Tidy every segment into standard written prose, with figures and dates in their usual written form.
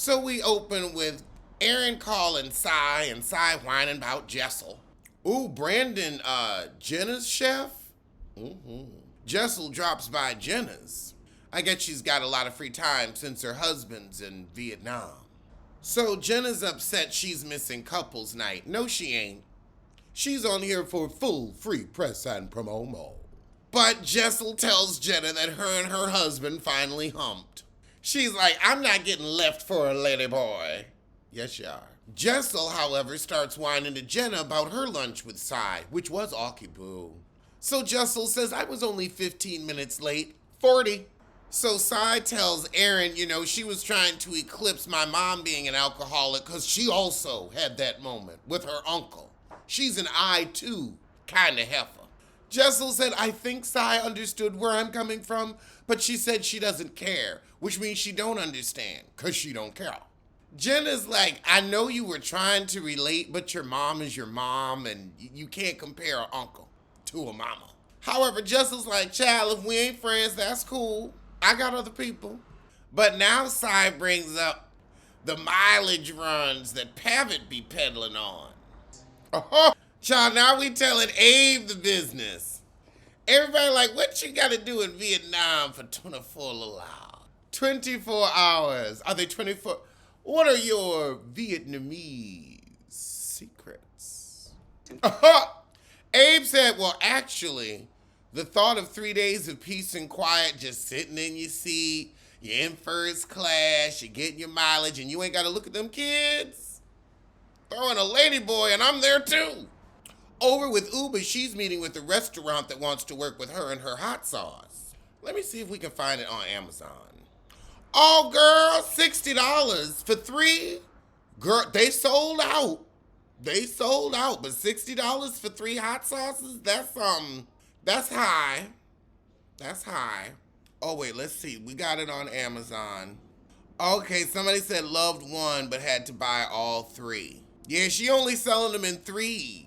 So we open with Aaron calling Cy and Cy whining about Jessel. Ooh, Brandon, Jenna's chef? Jessel drops by Jenna's. I guess she's got a lot of free time since her husband's in Vietnam. So Jenna's upset she's missing couples night. No, she ain't. She's on here for full free press and promo. But Jessel tells Jenna that her and her husband finally humped. She's like, I'm not getting left for a lady boy. Yes, you are. Jessel, however, starts whining to Jenna about her lunch with Cy, which was awky-boo. So Jessel says, I was only 15 minutes late. 40. So Cy tells Aaron, she was trying to eclipse my mom being an alcoholic because she also had that moment with her uncle. She's an I, too, kind of heifer. Jessel said, I think Cy understood where I'm coming from, but she said she doesn't care, which means she don't understand, because she don't care. Jenna's like, I know you were trying to relate, but your mom is your mom, and you can't compare an uncle to a mama. However, Jessel's like, child, if we ain't friends, that's cool. I got other people. But now Cy brings up the mileage runs that Pavitt be peddling on. Child, now we telling Abe the business. Everybody like, what you got to do in Vietnam for 24 hours? 24 hours. Are they 24? What are your Vietnamese secrets? Abe said, well, actually, the thought of 3 days of peace and quiet, just sitting in your seat, you're in first class, you're getting your mileage, and you ain't got to look at them kids. Throwing a lady boy, and I'm there too. Over with Uber, she's meeting with a restaurant that wants to work with her and her hot sauce. Let me see if we can find it on Amazon. Oh, girl, $60 for 3? Girl, they sold out. They sold out, but $60 for 3 hot sauces? That's high. That's high. Oh, wait, let's see. We got it on Amazon. Okay, somebody said loved one, but had to buy all 3. Yeah, she only selling them in 3s.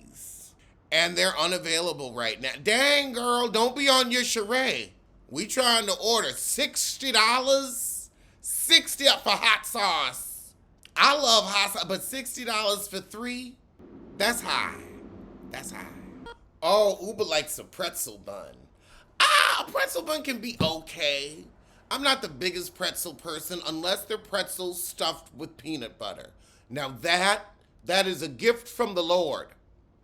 And they're unavailable right now. Dang, girl, don't be on your charade. We trying to order $60? 60 for hot sauce. I love hot sauce, but $60 for 3? That's high. That's high. Oh, Uber likes a pretzel bun. A pretzel bun can be okay. I'm not the biggest pretzel person unless they're pretzels stuffed with peanut butter. Now that is a gift from the Lord.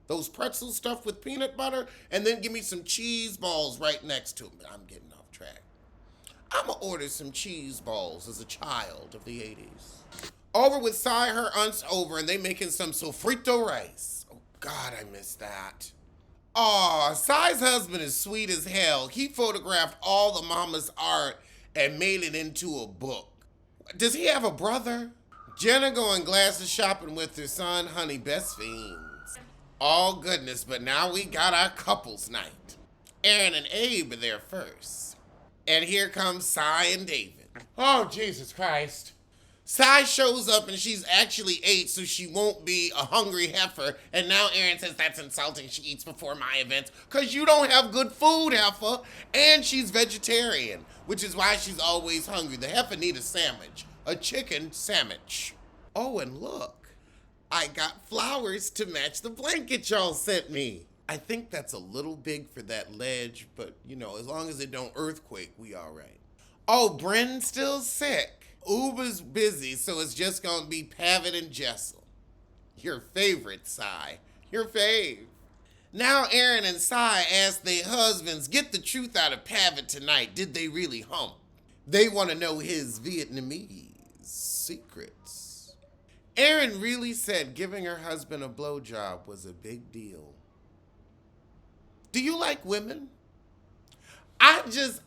Those pretzels stuffed with peanut butter, and then give me some cheese balls right next to them. I'm getting off track. I'm going to order some cheese balls as a child of the 80s. Over with Cy, her aunt's over, and they making some sofrito rice. Oh, God, I miss that. Aw, Cy's husband is sweet as hell. He photographed all the mama's art and made it into a book. Does he have a brother? Jenna going glasses shopping with her son, honey, best fiends. Oh, goodness, but now we got our couples night. Aaron and Abe are there first. And here comes Cy and David. Oh, Jesus Christ. Cy shows up and she's actually ate, so she won't be a hungry heifer. And now Aaron says that's insulting. She eats before my events because you don't have good food, heifer. And she's vegetarian, which is why she's always hungry. The heifer need a sandwich, a chicken sandwich. Oh, and look, I got flowers to match the blanket y'all sent me. I think that's a little big for that ledge, but as long as it don't earthquake, we all right. Oh, Bren's still sick. Uber's busy, so it's just gonna be Pavitt and Jessel. Your favorite, Cy. Your fave. Now Aaron and Cy ask their husbands, get the truth out of Pavitt tonight. Did they really hump? They want to know his Vietnamese secrets. Aaron really said giving her husband a blowjob was a big deal. Do you like women? I just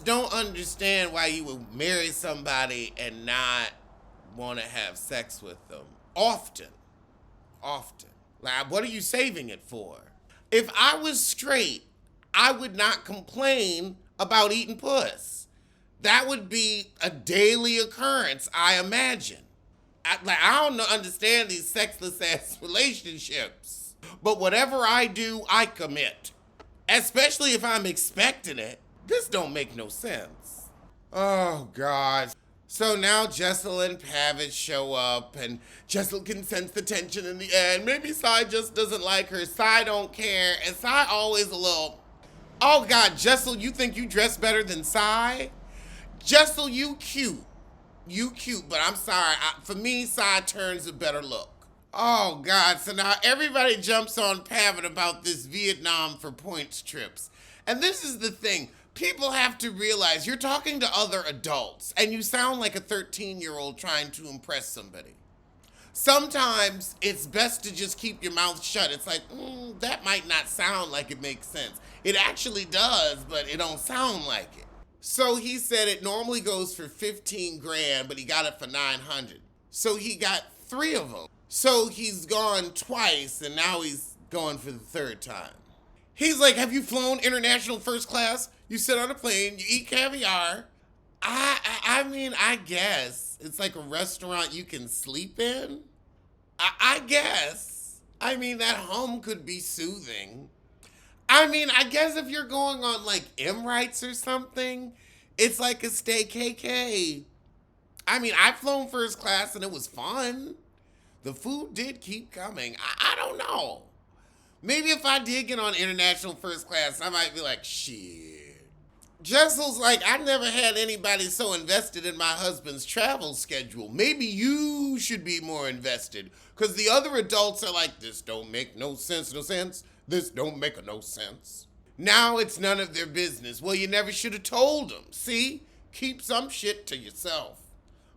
don't understand why you would marry somebody and not want to have sex with them. Often. Like, what are you saving it for? If I was straight, I would not complain about eating puss. That would be a daily occurrence, I imagine. I don't understand these sexless ass relationships. But whatever I do, I commit. Especially if I'm expecting it. This don't make no sense. Oh, God. So now Jessel and Pavitt show up, and Jessel can sense the tension in the air, and maybe Sai just doesn't like her. Sai don't care, and Sai always a little, oh God, Jessel, you think you dress better than Sai? Jessel, you cute. You cute, but I'm sorry. For me, Sai turns a better look. Oh God, so now everybody jumps on Pavitt about this Vietnam for points trips. And this is the thing. People have to realize you're talking to other adults and you sound like a 13-year-old trying to impress somebody. Sometimes it's best to just keep your mouth shut. It's like, that might not sound like it makes sense. It actually does, but it don't sound like it. So he said it normally goes for 15 grand, but he got it for 900. So he got 3 of them. So he's gone twice, and now he's going for the 3rd time. He's like, have you flown international first class? You sit on a plane, you eat caviar. I mean, I guess. It's like a restaurant you can sleep in. I guess. I mean, that home could be soothing. I mean, I guess if you're going on like Emirates or something, it's like a stay KK. I mean, I've flown first class and it was fun. The food did keep coming. I don't know. Maybe if I did get on international first class, I might be like, shit. Jessel's like, I never had anybody so invested in my husband's travel schedule. Maybe you should be more invested. Because the other adults are like, this don't make no sense. This don't make no sense. Now it's none of their business. Well, you never should have told them. See? Keep some shit to yourself.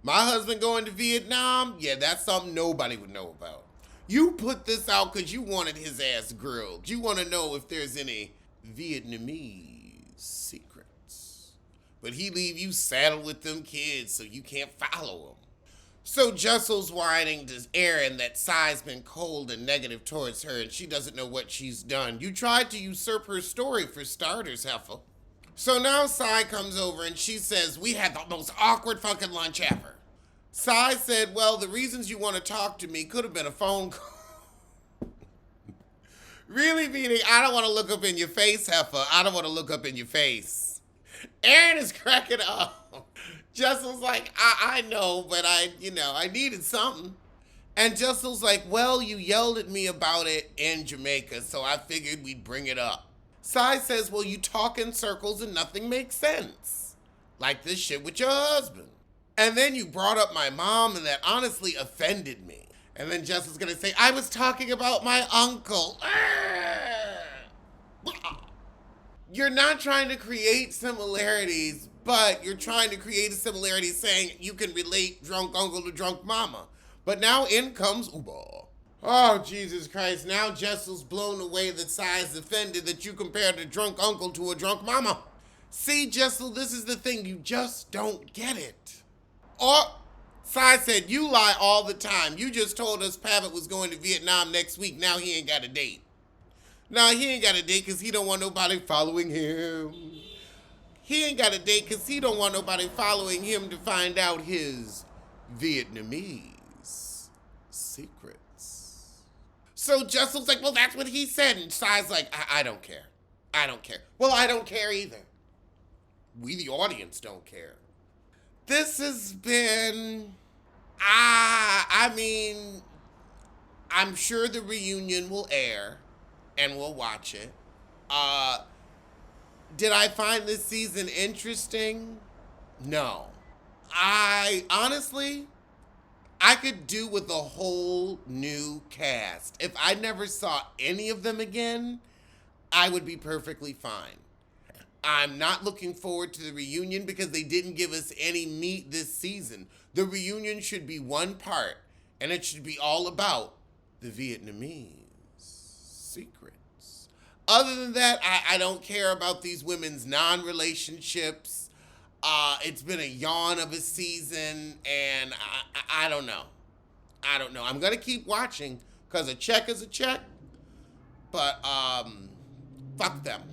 My husband going to Vietnam? Yeah, that's something nobody would know about. You put this out because you wanted his ass grilled. You want to know if there's any Vietnamese secrets. But he leave you saddled with them kids so you can't follow him. So Jessel's whining to Erin that Sai's been cold and negative towards her and she doesn't know what she's done. You tried to usurp her story for starters, Heffa. So now Sai comes over and she says, we had the most awkward fucking lunch ever. Sai said, well, the reasons you want to talk to me could have been a phone call. Really meaning, I don't want to look up in your face, Heffa. I don't want to look up in your face. Erin is cracking up. Jessel's like, I know, but I needed something. And Jessel's like, well, you yelled at me about it in Jamaica, so I figured we'd bring it up. Sai says, well, you talk in circles and nothing makes sense. Like this shit with your husband. And then you brought up my mom and that honestly offended me. And then Jessel's gonna say, I was talking about my uncle. You're not trying to create similarities, but you're trying to create a similarity saying you can relate drunk uncle to drunk mama. But now in comes Uba. Oh, Jesus Christ. Now Jessel's blown away that Sai's offended that you compared a drunk uncle to a drunk mama. See, Jessel, this is the thing. You just don't get it. Or, Sai said, you lie all the time. You just told us Pavitt was going to Vietnam next week. Now he ain't got a date. Now he ain't got a date because he don't want nobody following him. He ain't got a date because he don't want nobody following him to find out his Vietnamese secrets. So Jessel's like, well, that's what he said. And Sai's like, I don't care. I don't care. Well, I don't care either. We, the audience, don't care. This has been, I mean, I'm sure the reunion will air and we'll watch it. Did I find this season interesting? No. Honestly, I could do with a whole new cast. If I never saw any of them again, I would be perfectly fine. I'm not looking forward to the reunion because they didn't give us any meat this season. The reunion should be one part, and it should be all about the Vietnamese secrets. Other than that, I don't care about these women's non-relationships. It's been a yawn of a season, and I don't know. I don't know. I'm going to keep watching because a check is a check, but fuck them.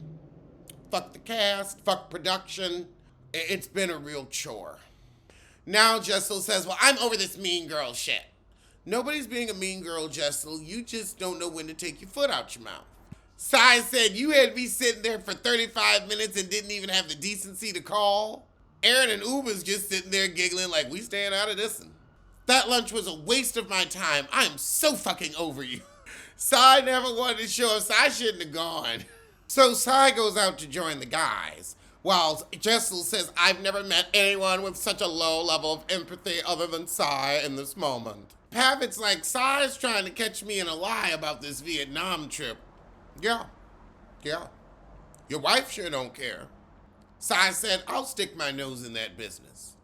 Fuck the cast, fuck production. It's been a real chore. Now Jessel says, well, I'm over this mean girl shit. Nobody's being a mean girl, Jessel. You just don't know when to take your foot out your mouth. Sai said, you had me sitting there for 35 minutes and didn't even have the decency to call. Aaron and Uber's just sitting there giggling like, we staying out of this one. That lunch was a waste of my time. I am so fucking over you. Sai never wanted to show up, so I shouldn't have gone. So Sai goes out to join the guys, while Jessel says, I've never met anyone with such a low level of empathy other than Sai in this moment. Pavitt's like, Sai's trying to catch me in a lie about this Vietnam trip. Yeah. Your wife sure don't care. Sai said, I'll stick my nose in that business.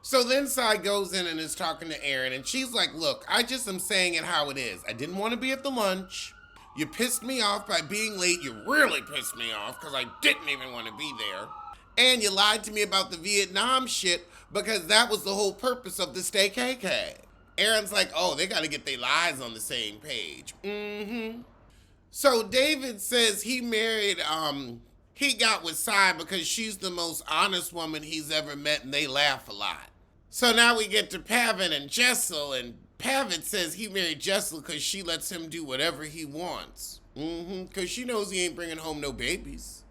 So then Sai goes in and is talking to Aaron, and she's like, look, I just am saying it how it is. I didn't want to be at the lunch. You pissed me off by being late. You really pissed me off because I didn't even want to be there. And you lied to me about the Vietnam shit because that was the whole purpose of the staycation. Aaron's like, oh, they got to get their lies on the same page. So David says he got with Sai because she's the most honest woman he's ever met, and they laugh a lot. So now we get to Pavitt and Jessel, and Pavitt says he married Jessel because she lets him do whatever he wants. Because she knows he ain't bringing home no babies.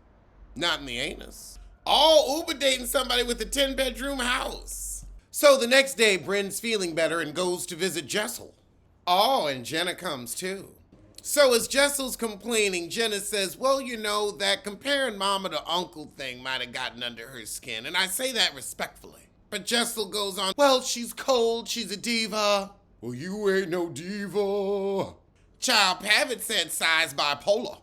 Not in the anus. All Uber dating somebody with a 10-bedroom house. So the next day, Bryn's feeling better and goes to visit Jessel. Oh, and Jenna comes too. So as Jessel's complaining, Jenna says, well, you know, that comparing mama to uncle thing might have gotten under her skin, and I say that respectfully. But Jessel goes on, well, she's cold, she's a diva. Well, you ain't no diva. Child, Pavitt said Sai's bipolar.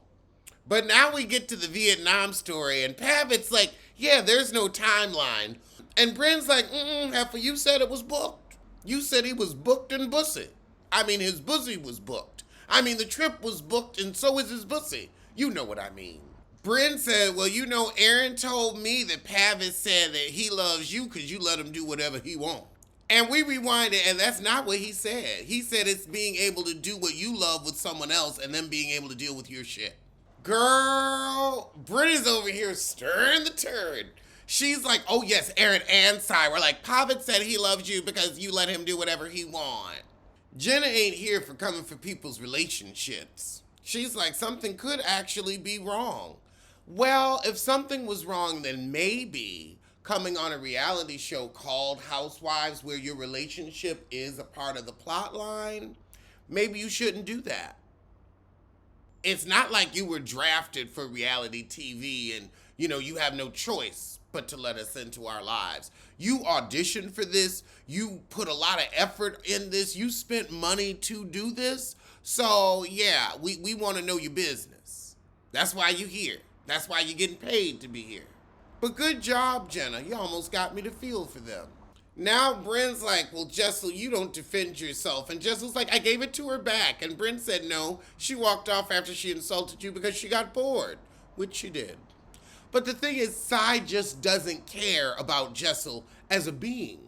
But now we get to the Vietnam story, and Pavitt's like, yeah, there's no timeline. And Bryn's like, Heifer, you said it was booked. You said he was booked and bussy. I mean, his bussy was booked. I mean, the trip was booked and so is his bussy. You know what I mean. Bryn said, well, you know, Aaron told me that Pavitt said that he loves you because you let him do whatever he wants. And we rewinded, and that's not what he said. He said it's being able to do what you love with someone else and then being able to deal with your shit. Girl, Brittany's over here stirring the turd. She's like, oh yes, Aaron and Sai were like, Pavitt said he loves you because you let him do whatever he wants. Jenna ain't here for coming for people's relationships. She's like, something could actually be wrong. Well, if something was wrong, then maybe coming on a reality show called Housewives where your relationship is a part of the plot line, maybe you shouldn't do that. It's not like you were drafted for reality TV and, you know, you have no choice but to let us into our lives. You auditioned for this. You put a lot of effort in this. You spent money to do this. So, yeah, we want to know your business. That's why you're here. That's why you're getting paid to be here. But good job, Jenna. You almost got me to feel for them. Now Bryn's like, well, Jessel, you don't defend yourself. And Jessel's like, I gave it to her back. And Bryn said no. She walked off after she insulted you because she got bored, which she did. But the thing is, Sai just doesn't care about Jessel as a being.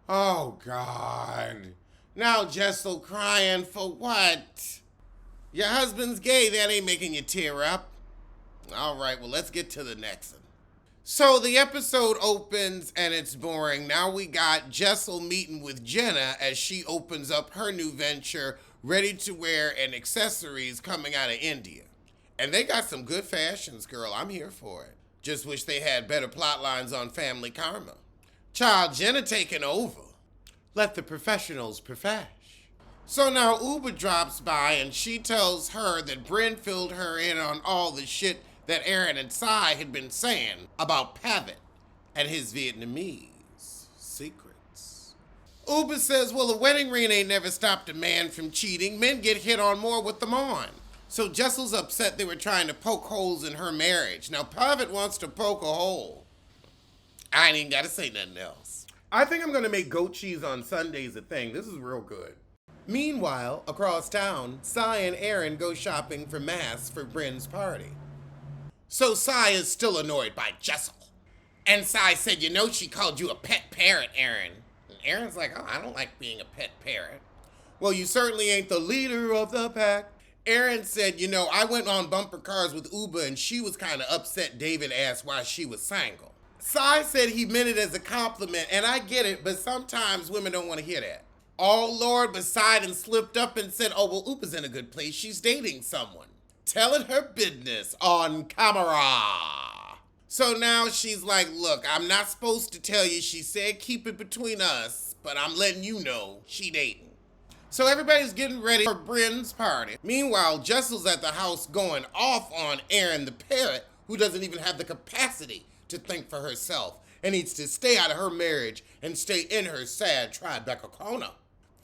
Oh, God. Now Jessel crying for what? Your husband's gay. That ain't making you tear up. All right, well, let's get to the next one. So the episode opens and it's boring. Now we got Jessel meeting with Jenna as she opens up her new venture, ready to wear and accessories coming out of India. And they got some good fashions, girl. I'm here for it. Just wish they had better plot lines on Family Karma. Child, Jenna taking over. Let the professionals profesh. So now Uber drops by and she tells her that Bryn filled her in on all the shit that Aaron and Sai had been saying about Pavitt and his Vietnamese secrets. Uber says, well, a wedding ring ain't never stopped a man from cheating. Men get hit on more with them on. So Jessel's upset they were trying to poke holes in her marriage. Now Pavitt wants to poke a hole. I ain't even got to say nothing else. I think I'm going to make goat cheese on Sundays a thing. This is real good. Meanwhile, across town, Sai and Aaron go shopping for masks for Bryn's party. So Sai is still annoyed by Jessel. And Sai said, you know, she called you a pet parrot, Aaron. And Aaron's like, oh, I don't like being a pet parrot. Well, you certainly ain't the leader of the pack. Aaron said, you know, I went on bumper cars with Uber and she was kind of upset David asked why she was single. Sai said he meant it as a compliment, and I get it, but sometimes women don't want to hear that. Oh, Lord, Poseidon slipped up and said, oh, well, Uber's in a good place. She's dating someone. Telling her business on camera. So now she's like, look, I'm not supposed to tell you. She said keep it between us, but I'm letting you know she dating. So everybody's getting ready for Bryn's party. Meanwhile, Jessel's at the house going off on Erin the parrot, who doesn't even have the capacity to think for herself and needs to stay out of her marriage and stay in her sad Tribeca corner.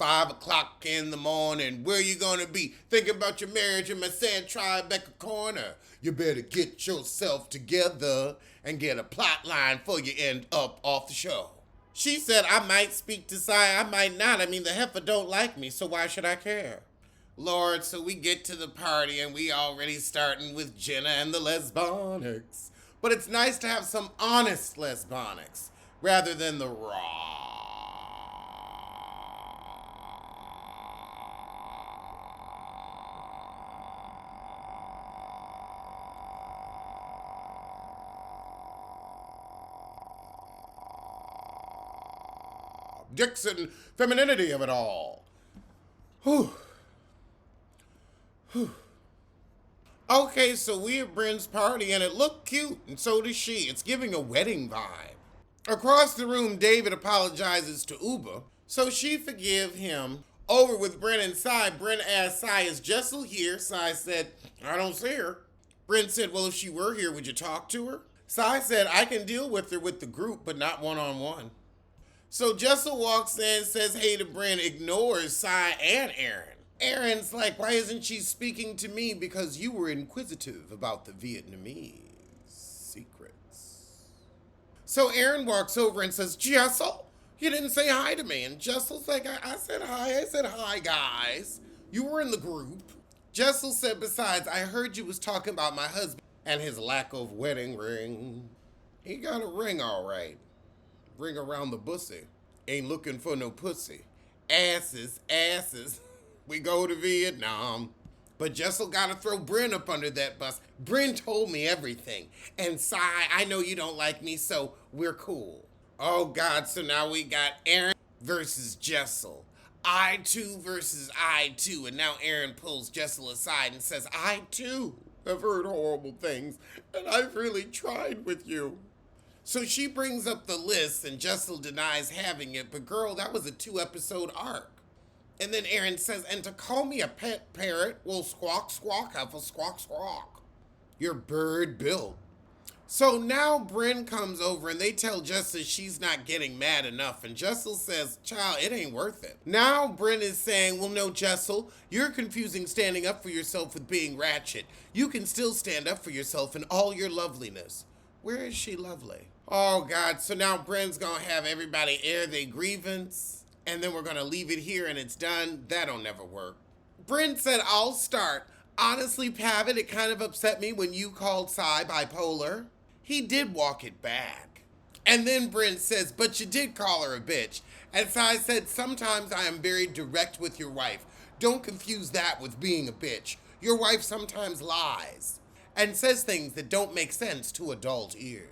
5 o'clock in the morning, where you gonna be? Thinking about your marriage in my sad Tribeca corner. You better get yourself together and get a plot line before you end up off the show. She said, I might speak to Sai, I might not. I mean, the heifer don't like me, so why should I care? Lord, so we get to the party and we already starting with Jenna and the lesbonics. But it's nice to have some honest lesbonics rather than the raw. Dixon femininity of it all. Whew. Whew. Okay, so we at Bryn's party and it looked cute, and so does she. It's giving a wedding vibe. Across the room, David apologizes to Uba, so she forgive him. Over with Bryn and Sai, Bryn asked Sai, is Jessel here? Sai said, I don't see her. Bryn said, well, if she were here, would you talk to her? Sai said, I can deal with her with the group, but not one-on-one. So Jessel walks in, says hey to Bryn, ignores Sai and Erin. Erin's like, why isn't she speaking to me? Because you were inquisitive about the Vietnamese secrets. So Erin walks over and says, Jessel, you didn't say hi to me. And Jessel's like, I said hi. I said hi, guys. You were in the group. Jessel said, besides, I heard you was talking about my husband and his lack of wedding ring. He got a ring, all right. Ring around the bussy. Ain't looking for no pussy. Asses, asses. We go to Vietnam. But Jessel gotta throw Bryn up under that bus. Bryn told me everything. And Sai, I know you don't like me, so we're cool. Oh God, so now we got Erin versus Jessel. I too versus I too. And now Erin pulls Jessel aside and says, I too have heard horrible things, and I've really tried with you. So she brings up the list and Jessel denies having it, but girl, that was a 2-episode arc. And then Erin says, and to call me a pet parrot, well, squawk, squawk, have a squawk, squawk. You're bird built. So now Bryn comes over and they tell Jessel she's not getting mad enough. And Jessel says, child, it ain't worth it. Now Bryn is saying, well, no, Jessel, you're confusing standing up for yourself with being ratchet. You can still stand up for yourself in all your loveliness. Where is she lovely? Oh, God. So now Bryn's going to have everybody air their grievance, and then we're going to leave it here and it's done. That'll never work. Bryn said, I'll start. Honestly, Pavitt, it kind of upset me when you called Sai bipolar. He did walk it back. And then Bryn says, but you did call her a bitch. And Sai said, sometimes I am very direct with your wife. Don't confuse that with being a bitch. Your wife sometimes lies and says things that don't make sense to adult ears.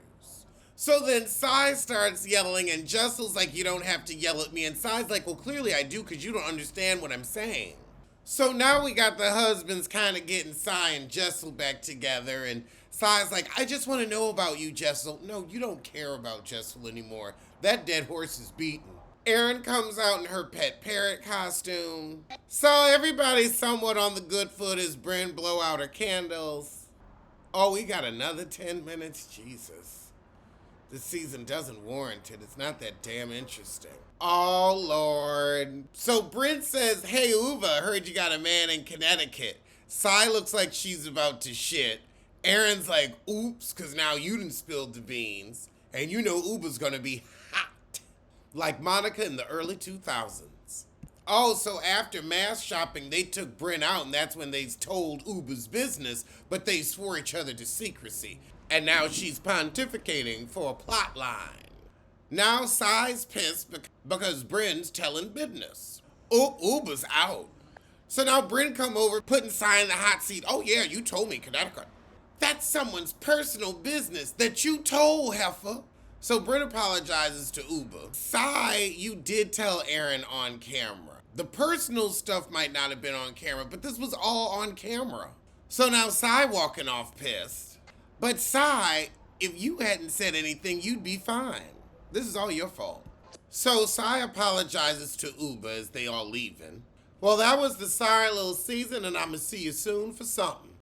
So then Sai starts yelling and Jessel's like, you don't have to yell at me. And Sai's like, well, clearly I do because you don't understand what I'm saying. So now we got the husbands kind of getting Sai and Jessel back together. And Sai's like, I just want to know about you, Jessel. No, you don't care about Jessel anymore. That dead horse is beaten. Erin comes out in her pet parrot costume. So everybody's somewhat on the good foot as Bryn blow out her candles. Oh, we got another 10 minutes? Jesus. This season doesn't warrant it. It's not that damn interesting. Oh, Lord. So Bryn says, hey, Uva, heard you got a man in Connecticut. Sai looks like she's about to shit. Erin's like, oops, because now you done spilled the beans. And you know Uba's going to be hot. Like Monica in the early 2000s. Oh, so after mass shopping, they took Bryn out, and that's when they told Uba's business, but they swore each other to secrecy. And now she's pontificating for a plot line. Now Sai's pissed because Bryn's telling business. Uba's out. So now Bryn come over, putting Sai in the hot seat. Oh yeah, you told me Connecticut. That's someone's personal business that you told, heifer. So Bryn apologizes to Uba. Sai, you did tell Erin on camera. The personal stuff might not have been on camera, but this was all on camera. So now Sai walking off pissed. But Sai, If you hadn't said anything, you'd be fine. This is all your fault. So Sai apologizes to Uber as they are leaving. Well, that was the sorry little season, and I'ma see you soon for something.